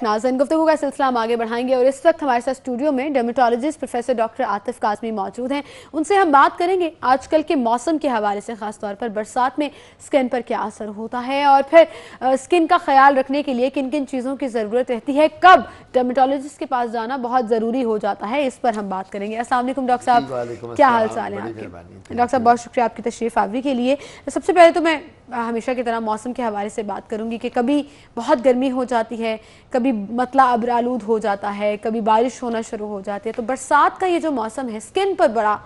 नाज़रीन, गुफ्तगू का सिलसिला हम आगे बढ़ाएंगे और इस वक्त हमारे साथ स्टूडियो में dermatologist professor doctor Atif Kazmi मौजूद हैं। उनसे हम बात करेंगे आजकल के मौसम के हवाले से, ख़ास तौर पर बरसात में स्किन पर क्या असर होता है और फिर स्किन का ख्याल रखने के लिए किन किन चीज़ों की ज़रूरत रहती है, कब डर्मेटोलॉजिस्ट के पास जाना बहुत ज़रूरी हो जाता है, इस पर हम बात करेंगे। अस्सलाम वालेकुम डॉक्टर साहब, क्या हाल चाल है आपके? डॉक्टर साहब, बहुत शुक्रिया आपकी तशरीफ़ आवरी के लिए। सबसे पहले तो मैं हमेशा की तरह मौसम के हवाले से बात करूंगी कि कभी बहुत गर्मी हो जाती है, कभी मतला अब्रालूद हो जाता है, कभी बारिश होना शुरू हो जाती है। तो बरसात का ये जो मौसम है स्किन पर बड़ा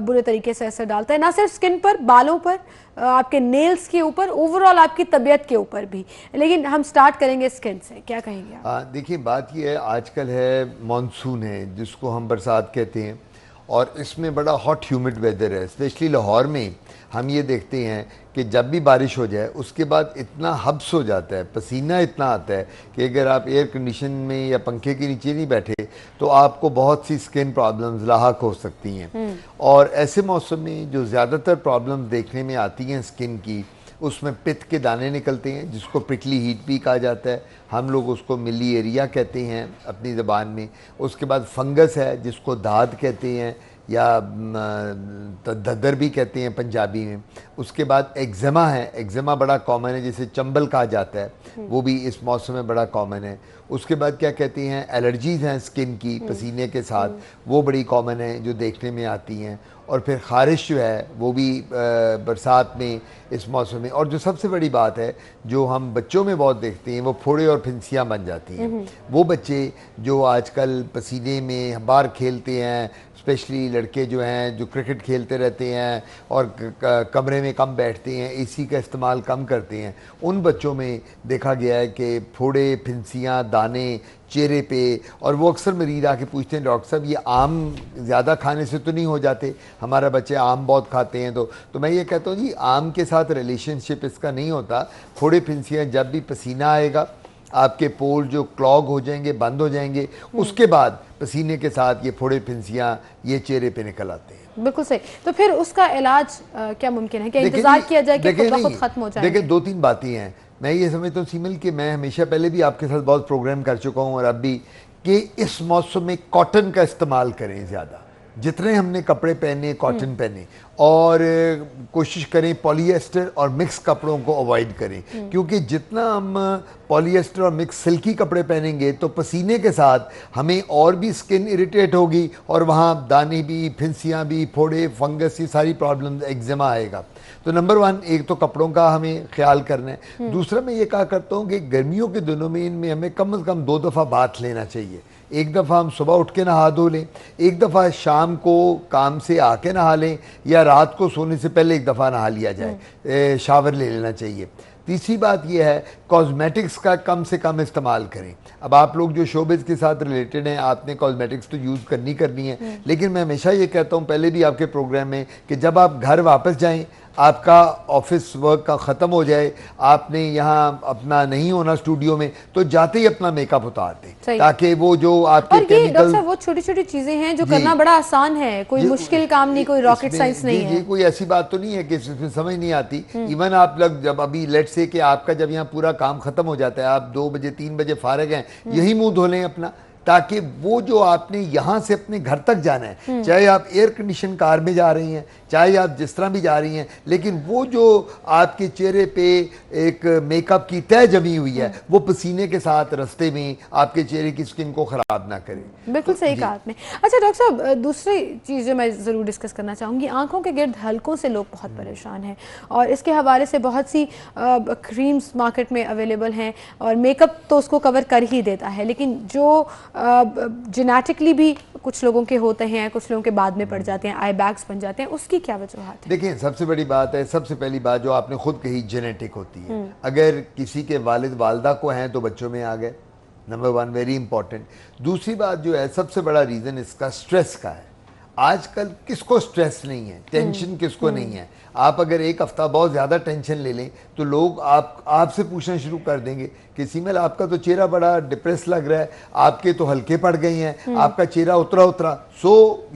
बुरे तरीके से असर डालता है, ना सिर्फ स्किन पर, बालों पर, आपके नेल्स के ऊपर, ओवरऑल आपकी तबीयत के ऊपर भी। लेकिन हम स्टार्ट करेंगे स्किन से, क्या कहेंगे आप? देखिए, बात ये है, आजकल है मानसून है जिसको हम बरसात कहते हैं और इसमें बड़ा हॉट ह्यूमिड वेदर है। स्पेशली लाहौर में हम ये देखते हैं कि जब भी बारिश हो जाए उसके बाद इतना हब्स हो जाता है, पसीना इतना आता है कि अगर आप एयर कंडीशन में या पंखे के नीचे नहीं बैठे तो आपको बहुत सी स्किन प्रॉब्लम्स लाहक हो सकती हैं। और ऐसे मौसम में जो ज़्यादातर प्रॉब्लम्स देखने में आती हैं स्किन की, उसमें पित्त के दाने निकलते हैं जिसको प्रिकली हीट भी कहा जाता है, हम लोग उसको मिली एरिया कहते हैं अपनी ज़बान में। उसके बाद फंगस है जिसको दाद कहते हैं या दद्दर भी कहते हैं पंजाबी में। उसके बाद एक्ज़ेमा है, एक्ज़ेमा बड़ा कॉमन है, जिसे चंबल कहा जाता है, वो भी इस मौसम में बड़ा कॉमन है। उसके बाद क्या कहते हैं, एलर्जीज़ हैं स्किन की पसीने के साथ, वो बड़ी कॉमन है जो देखने में आती हैं। और फिर ख़ारिश जो है वो भी बरसात में इस मौसम में। और जो सबसे बड़ी बात है जो हम बच्चों में बहुत देखते हैं, वो फोड़े और फिंसियाँ बन जाती हैं। वो बच्चे जो आजकल पसीने में बाहर खेलते हैं, स्पेशली लड़के जो हैं जो क्रिकेट खेलते रहते हैं और कमरे में कम बैठते हैं, एसी का इस्तेमाल कम करते हैं, उन बच्चों में देखा गया है कि फोड़े, फिंसियाँ, दाने चेहरे पे। और वो अक्सर मरीज आके पूछते हैं, डॉक्टर साहब ये आम ज़्यादा खाने से तो नहीं हो जाते? हमारा बच्चे आम बहुत खाते हैं। तो मैं ये कहता हूँ जी, आम के साथ रिलेशनशिप इसका नहीं होता। फोड़े फिंसियाँ जब भी पसीना आएगा, आपके पोल जो क्लॉग हो जाएंगे, बंद हो जाएंगे, उसके बाद पसीने के साथ ये फोड़े फिंसियाँ ये चेहरे पे निकल आते हैं। बिल्कुल सही। तो फिर उसका इलाज क्या मुमकिन है? क्या इंतजार किया जाए कि खुद खत्म हो जाए? देखिए, दो तीन बातें हैं। मैं ये समझता हूँ सीमल कि मैं हमेशा पहले भी आपके साथ बहुत प्रोग्राम कर चुका हूँ और अब भी, कि इस मौसम में कॉटन का इस्तेमाल करें ज़्यादा। जितने हमने कपड़े पहने कॉटन पहने, और कोशिश करें पॉलिएस्टर और मिक्स कपड़ों को अवॉइड करें, क्योंकि जितना हम पॉलिएस्टर और मिक्स सिल्की कपड़े पहनेंगे तो पसीने के साथ हमें और भी स्किन इरिटेट होगी और वहाँ दाने भी, फिंसियाँ भी, फोड़े, फंगस, ये सारी प्रॉब्लम्स, एक्ज़ेमा आएगा। तो नंबर वन, एक तो कपड़ों का हमें ख्याल करना है। दूसरा, मैं ये कहा करता हूँ कि गर्मियों के दिनों में इनमें हमें कम से कम 2 दफ़ा बाथ लेना चाहिए। एक दफ़ा हम सुबह उठ के नहा धो लें, एक दफ़ा शाम को काम से आके नहा लें, या रात को सोने से पहले एक दफ़ा नहा लिया जाए, शावर ले लेना चाहिए। तीसरी बात यह है, कॉस्मेटिक्स का कम से कम इस्तेमाल करें। अब आप लोग जो शोबिज़ के साथ रिलेटेड हैं, आपने कॉस्मेटिक्स तो यूज़ करनी है, लेकिन मैं हमेशा ये कहता हूँ, पहले भी आपके प्रोग्राम में, कि जब आप घर वापस जाएं, आपका ऑफिस वर्क का ख़त्म हो जाए, आपने यहाँ अपना नहीं होना स्टूडियो में, तो जाते ही अपना मेकअप उतार दें, ताकि वो जो आपके केमिकल, वो छोटी छोटी चीज़ें हैं जो करना बड़ा आसान है, कोई मुश्किल काम नहीं, कोई रॉकेट साइंस नहीं है। कोई ऐसी बात तो नहीं है कि इसमें समझ नहीं आती। इवन आप लोग जब अभी लेट से कि आपका जब यहाँ पूरा काम खत्म हो जाता है, आप 2 बजे 3 बजे फारिग हैं, यही मुंह धो लें अपना, ताकि वो जो आपने यहाँ से अपने घर तक जाना है, चाहे आप एयर कंडीशन कार में जा रही हैं, चाहे आप जिस तरह भी जा रही हैं, लेकिन वो जो आपके चेहरे पे एक मेकअप की तय जमी हुई है, वो पसीने के साथ रास्ते में आपके चेहरे की स्किन को ख़राब ना करे। बिल्कुल सही कहा आपने। अच्छा डॉक्टर साहब, दूसरी चीज़ जो मैं ज़रूर डिस्कस करना चाहूँगी, आंखों के गिर्द हलकों से लोग बहुत परेशान हैं और इसके हवाले से बहुत सी क्रीम्स मार्केट में अवेलेबल हैं और मेकअप तो उसको कवर कर ही देता है, लेकिन जो जेनेटिकली भी कुछ लोगों के होते हैं, कुछ लोगों के बाद में पड़ जाते हैं, आई बैग्स बन जाते हैं, उसकी क्या वजूहत है? देखिए, सबसे बड़ी बात है, सबसे पहली बात जो आपने खुद कही, जेनेटिक होती है। अगर किसी के वालिद वालदा को हैं तो बच्चों में आ गए, नंबर वन, वेरी इंपॉर्टेंट। दूसरी बात जो है, सबसे बड़ा रीज़न इसका स्ट्रेस का है। आजकल किसको स्ट्रेस नहीं है, टेंशन किसको नहीं है? आप अगर एक हफ्ता बहुत ज़्यादा टेंशन ले लें तो लोग आपसे पूछना शुरू कर देंगे कि सीमल आपका तो चेहरा बड़ा डिप्रेस लग रहा है, आपके तो हल्के पड़ गए हैं, आपका चेहरा उतरा उतरा, सो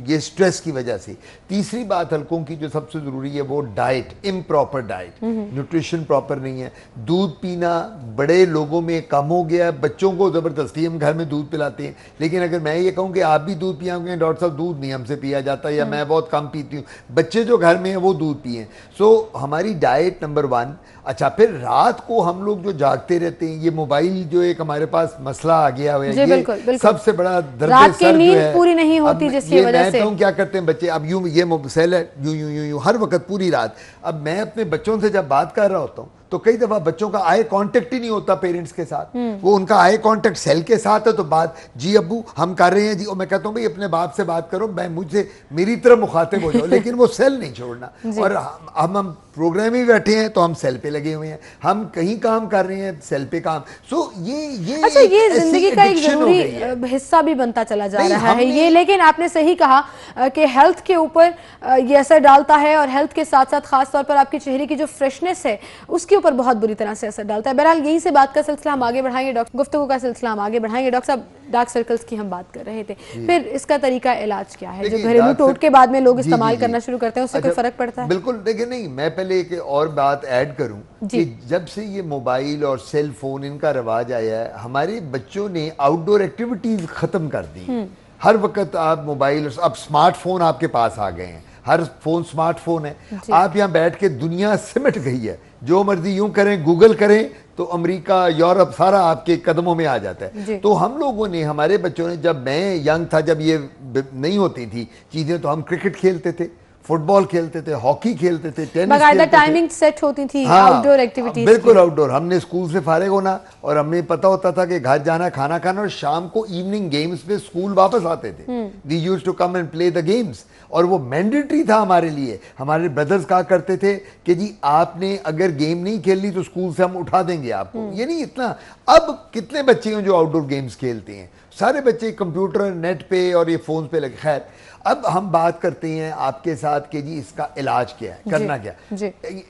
ये स्ट्रेस की वजह से। तीसरी बात हल्कों की जो सबसे ज़रूरी है वो diet, improper diet, nutrition proper नहीं है। दूध पीना बड़े लोगों में कम हो गया है, बच्चों को ज़बरदस्ती हम घर में दूध पिलाते हैं, लेकिन अगर मैं ये कहूँ कि आप भी दूध पियाओगे, डॉक्टर साहब दूध नहीं हमसे पिया जाता, या मैं बहुत कम पीती हूँ, बच्चे जो घर में हैं वो दूध पिए। सो हमारी डाइट नंबर 1। अच्छा, फिर रात को हम लोग जो जागते रहते हैं, ये मोबाइल जो एक हमारे पास मसला आ गया हुआ है, ये बिल्कुल, बिल्कुल। सबसे बड़ा दर्द रात की सर जो नींद है, पूरी नहीं होती जिसकी वजह से। क्या करते हैं बच्चे, अब यूं ये सेल है, यूं यूं यूं यूं हर वक्त पूरी रात। अब मैं अपने बच्चों से जब बात कर रहा होता हूँ तो कई दफा बच्चों का आई कांटेक्ट ही नहीं होता पेरेंट्स के साथ, वो उनका आई कांटेक्ट सेल के साथ है, तो बात जी अब्बू हम कर रहे हैं जी, और मैं कहता हूँ भाई अपने बाप से बात करो, मैं मुझसे मेरी तरफ मुखातिब हो जाओ, लेकिन वो सेल नहीं छोड़ना। और हम प्रोग्राम ही बैठे हैं तो हम सेल पे लगे हुए हैं, हम कहीं काम कर रहे हैं सेल पे काम। सो ये अच्छा, ये जिंदगी का एक जरूरी हिस्सा भी बनता चला जा रहा है ये, लेकिन आपने सही कहा कि हेल्थ के ऊपर ये असर डालता है, और हेल्थ के साथ साथ खास तौर पर आपके चेहरे की जो फ्रेशनेस है उसके ऊपर बहुत बुरी तरह से असर डालता है। बहरहाल यहीं से बात का सिलसिला हम आगे बढ़ाएंगे, गुफ्तगू का सिलसिला हम आगे बढ़ाएंगे। डॉक्टर साहब, डार्क सर्कल्स की हम बात कर रहे थे, फिर इसका तरीका इलाज क्या है जो घरेलू टोटके बाद में लोग इस्तेमाल करना शुरू करते हैं, उससे कोई फर्क पड़ता है? बिल्कुल, देखिए नहीं, मैं पहले एक और बात ऐड करूं कि जब से ये मोबाइल और सेल फोन इनका रवाज आया है, हमारे बच्चों ने आउटडोर एक्टिविटीज खत्म कर दी। हर वक्त आप मोबाइल, अब स्मार्टफोन आपके पास आ गए हैं, हर फोन स्मार्टफोन है, आप यहाँ बैठ के दुनिया सिमट गई है, जो मर्जी यूं करें, गूगल करें तो अमेरिका, यूरोप सारा आपके कदमों में आ जाता है। तो हम लोगों ने, हमारे बच्चों ने, जब मैं यंग था, जब ये नहीं होती थी चीजें, तो हम क्रिकेट खेलते थे, फुटबॉल खेलते थे, हॉकी खेलते थे, टेनिस खेलते थे, टाइमिंग सेट होती थी आउटडोर एक्टिविटीज। बिल्कुल आउटडोर। हमने स्कूल से फारिग होना और हमें पता होता था कि घर जाना, खाना खाना, और शाम को इवनिंग गेम्स पे स्कूल वापस आते थे। We used to come and play the games, और वो मैंडेटरी था हमारे लिए। हमारे ब्रदर्स कहा करते थे कि जी आपने अगर गेम नहीं खेलनी तो स्कूल से हम उठा देंगे आपको। ये नहीं इतना। अब कितने बच्चे हैं जो आउटडोर गेम्स खेलते हैं? सारे बच्चे कंप्यूटर, नेट पे और ये फोन पे लगे। खैर, अब हम बात करते हैं आपके साथ कि जी इसका इलाज क्या है, करना क्या।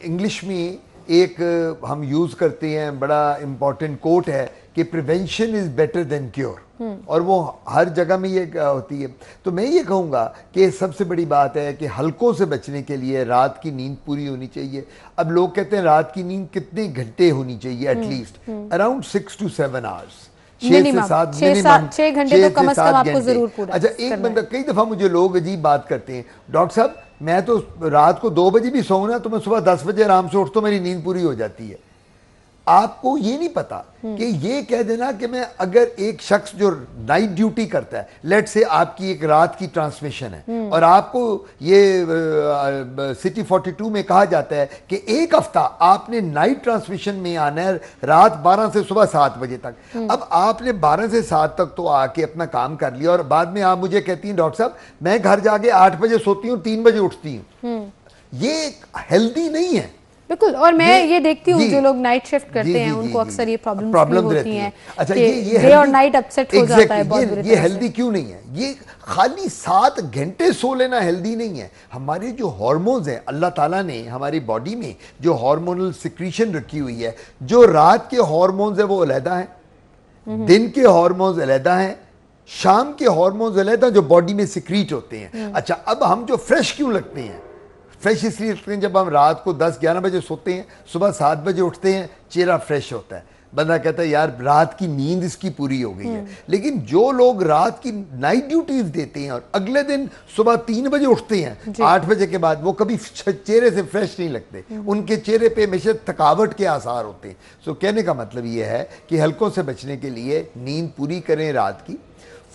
इंग्लिश में एक हम यूज करते हैं, बड़ा इंपॉर्टेंट कोट है कि prevention is better than cure, और वो हर जगह में ये होती है। तो मैं ये कहूँगा कि सबसे बड़ी बात है कि हल्कों से बचने के लिए रात की नींद पूरी होनी चाहिए। अब लोग कहते हैं रात की नींद कितने घंटे होनी चाहिए? एटलीस्ट अराउंड 6 to 7 hours, 6 से 7 मिनिमम, 6 घंटे तो कम से कम आपको जरूर पूरा। अच्छा, एक बंदा, कई दफा मुझे लोग अजीब बात करते हैं, डॉक्टर साहब मैं तो रात को 2 बजे भी सोऊं ना तो मैं सुबह 10 बजे आराम से उठ तो मेरी नींद पूरी हो जाती है। आपको ये नहीं पता कि ये कह देना कि मैं, अगर एक शख्स जो नाइट ड्यूटी करता है, लेट से आपकी एक रात की ट्रांसमिशन है और आपको ये सिटी 42 में कहा जाता है कि एक हफ्ता आपने नाइट ट्रांसमिशन में आना है, रात 12 से सुबह 7 बजे तक। अब आपने 12 से 7 तक तो आके अपना काम कर लिया, और बाद में आप मुझे कहती हैं डॉक्टर साहब मैं घर जाके 8 बजे सोती हूँ, 3 बजे उठती हूँ। ये हेल्दी नहीं है। बिल्कुल, और मैं ये देखती हूँ जो लोग नाइट शिफ्ट करते हैं उनको अक्सर ये प्रॉब्लम होती हैं। अच्छा, ये डे और नाइट अपसेट हो जाता है बहुत बुरी तरह से। ये हेल्दी क्यों नहीं है? ये खाली 7 घंटे सो लेना हेल्दी नहीं है। हमारे जो हार्मोन्स हैं, अल्लाह ताला ने हमारी बॉडी में जो हार्मोनल सिक्रीशन रखी हुई है, जो रात के हार्मोन्स है वो अलहदा है, दिन के हार्मोन्स अलहदा हैं, शाम के हार्मोन्स अलहदा जो बॉडी में सिक्रीट होते हैं। अच्छा, अब हम जो फ्रेश क्यों लगते हैं? फ्रेश इसलिए लगते हैं जब हम रात को 10-11 बजे सोते हैं, सुबह 7 बजे उठते हैं, चेहरा फ्रेश होता है, बंदा कहता है यार रात की नींद इसकी पूरी हो गई है। लेकिन जो लोग रात की नाइट ड्यूटीज देते हैं और अगले दिन सुबह 3 बजे उठते हैं 8 बजे के बाद, वो कभी चेहरे से फ्रेश नहीं लगते, उनके चेहरे पे हमेशा थकावट के आसार होते हैं। सो कहने का मतलब ये है कि हल्कों से बचने के लिए नींद पूरी करें रात की,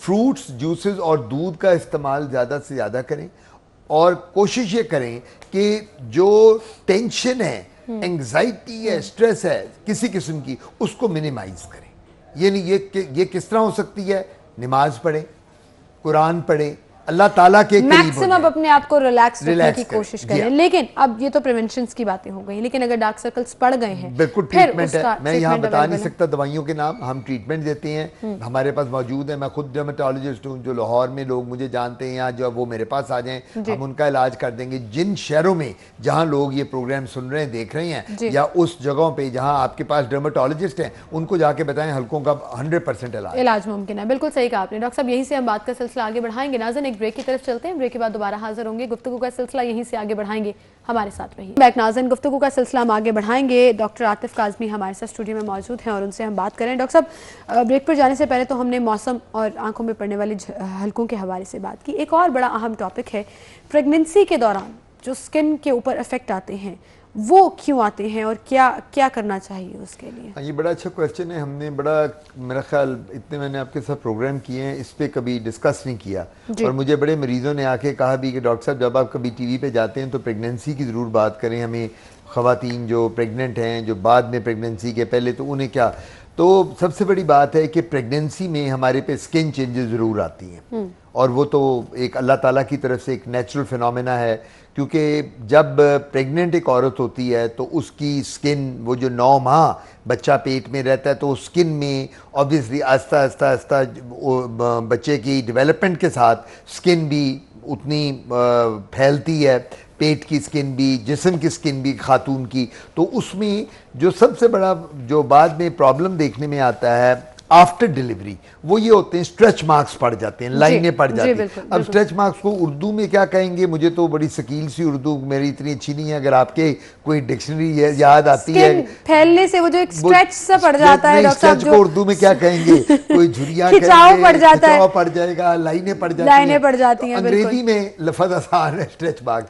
फ्रूट्स, जूसेस और दूध का इस्तेमाल ज़्यादा से ज़्यादा करें, और कोशिश ये करें कि जो टेंशन है, एंग्जाइटी है, स्ट्रेस है किसी किस्म की, उसको मिनिमाइज करें। ये नहीं, ये किस तरह हो सकती है? नमाज पढ़ें, कुरान पढ़ें, अल्लाह ताला के करीब हो मैक्सिमम जाए। अपने आप को रिलैक्स रखने Relax की करें, कोशिश जी करें। हाँ। लेकिन अब ये तो प्रिवेंशन की बातें हो गई, लेकिन अगर डार्क सर्कल्स पड़ गए हैं बिल्कुल फिर ट्रीटमेंट उसका है, मैं यहाँ treatment बता नहीं available है। सकता दवाइयों के नाम, हम ट्रीटमेंट देते हैं, हमारे पास मौजूद है। मैं खुद डर्मेटोलॉजिस्ट हूँ, जो लाहौर में लोग मुझे जानते हैं, यहाँ जो वो मेरे पास आ जाएं, हम उनका इलाज कर देंगे। जिन शहरों में जहाँ लोग ये प्रोग्राम सुन रहे हैं, देख रहे हैं, या उस जगहों पे जहाँ आपके पास डर्मेटोलॉजिस्ट हैं, उनको जाके बताएं हल्कों का 100% इलाज मुमकिन है। बिल्कुल सही कहा आपने डॉक्टर साहब। यहीं से हम बात का सिलसिला आगे बढ़ाएंगे। नाज़रीन, एक ब्रेक की तरफ चलते हैं, ब्रेक के बाद दोबारा हाजिर होंगे, गुफ्तगू का सिलसिला यहीं से आगे बढ़ाएंगे, हमारे साथ रहिए। बैक नाज़रीन, गुफ्तगू का सिलसिला हम आगे बढ़ाएंगे। डॉक्टर आतिफ काज़मी हमारे साथ स्टूडियो में मौजूद हैं और उनसे हम बात करें। डॉक्टर साहब, ब्रेक पर जाने से पहले तो हमने मौसम और आंखों में पड़ने वाली हल्कों के हवाले से बात की। एक और बड़ा अहम टॉपिक है, प्रेगनेंसी के दौरान जो स्किन के ऊपर इफेक्ट आते हैं वो क्यों आते हैं और क्या क्या करना चाहिए उसके लिए? ये बड़ा अच्छा क्वेश्चन है। हमने बड़ा, मेरा ख्याल इतने मैंने आपके साथ प्रोग्राम किए हैं, इस पे कभी डिस्कस नहीं किया। और मुझे बड़े मरीजों ने आके कहा भी कि डॉक्टर साहब, जब आप कभी टीवी पे जाते हैं तो प्रेगनेंसी की ज़रूर बात करें, हमें ख़वातीन जो प्रेग्नेंट हैं, जो बाद में प्रेगनेंसी के पहले, तो उन्हें क्या। तो सबसे बड़ी बात है कि प्रेगनेंसी में हमारे पे स्किन चेंजेस ज़रूर आती हैं, और वो तो एक अल्लाह ताला की तरफ से एक नेचुरल फिनोमेना है। क्योंकि जब प्रेग्नेंट एक औरत होती है तो उसकी स्किन, वो जो 9 माह बच्चा पेट में रहता है, तो उस स्किन में ऑब्वियसली आस्ता आस्ता आस्ता बच्चे की डेवलपमेंट के साथ स्किन भी उतनी फैलती है, पेट की स्किन भी, जिस्म की स्किन भी खातून की। तो उसमें जो सबसे बड़ा जो बाद में प्रॉब्लम देखने में आता है आफ्टर डिलीवरी, वो ये होते हैं स्ट्रेच मार्क्स पड़ जाते हैं, लाइनें पड़ जाती हैं। अब स्ट्रेच मार्क्स को उर्दू में क्या कहेंगे, मुझे तो बड़ी शकील सी उर्दू मेरी इतनी अच्छी नहीं है, अगर आपके कोई डिक्शनरी याद आती है। फैलने से वो जो एक स्ट्रेच सा पड़ जाता है, डॉक्टर साहब, स्ट्रेच को उर्दू में क्या कहेंगे, कोई झुरिया खिंचाव पड़ जाता है, खिंचाव पड़ जाएगा, लाइनें पड़ जाती हैं, पड़ जाती हैं। अंग्रेजी में लफ्ज आसान है स्ट्रेच मार्क,